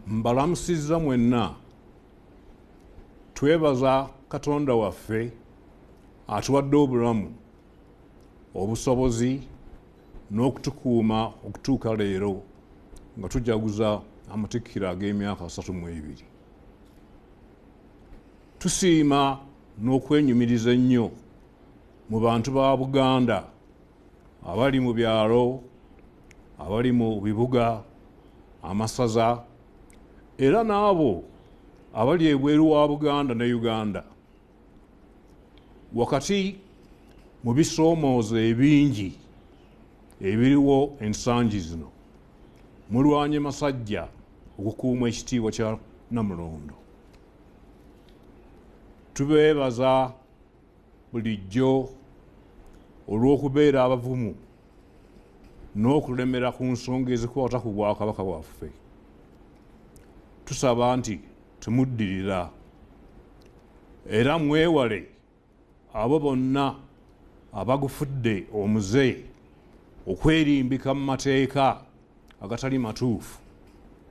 mbalamusizza mwenna twebaza Katonda waffe atuwadde obulamu obusobozi n'okutukuuma okutuuka leero nga tujaguza amatikkiro ag'emyaka 32. Tusiima n'okwenyumiriza ennyo mu bantu ba Buganda abali mu byalo, abali mu bibuga, amasaza era n'abo abali ebweru wa Buganda ne Uganda. Wakati mu bisoomoozo ebingi ebiriwo ensangi zino mulwanye masajja okukuuma ekitiibwa kya Namulondo. Tubeebaza bulijjo olw'okubeera abavumu n'okulemera ku nsonga ezikwata ku Bwakabaka bwaffe. Tusaba nti temuddirira era mwewale abo bonna abagufudde omuze okwerimbika mu mateeka agatali matuufu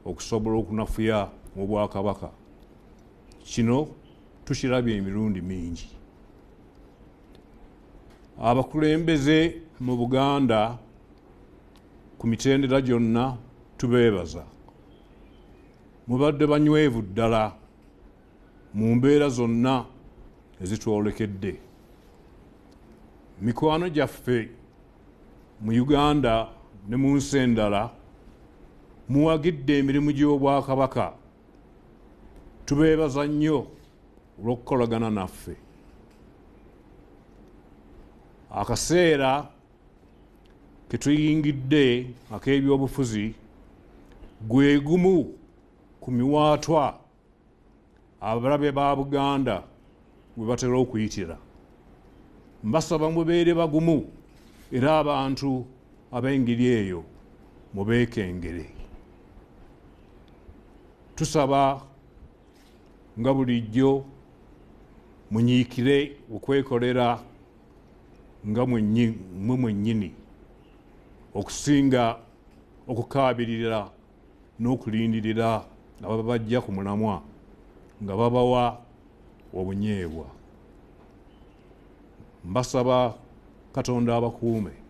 okusobola okunafuya mu Bwakabaka. Kino tukirabye emirundi mingi. Abakulembeze mu Buganda ku mitendera gyonna tubeebaza. Mubadde banywevu ddala mu mbeera zonna ezitwolekedde. Mikwano gyaffe mu Uganda ne mu nsi endala muwagidde emirimu gy'Obwakabaka. Tubeebaza nnyo olw'okukolagana naffe. Akaseera ke tuyingidde ak'ebyobufuzi gwe gumu ku miwaatwa abalabe ba Buganda gwe batera okuyitira. Mbasaba mubeere bagumu era abantu ab'engeri eyo mubeekengere. Tusaba nga bulijjo munyiikire okwekolera nga mmwe mwennyini okusinga okukaabirira n'okulindirira ababa bajja ku mulamwa nga babawa obunyeebwa. Mbasaba Katonda abakuume.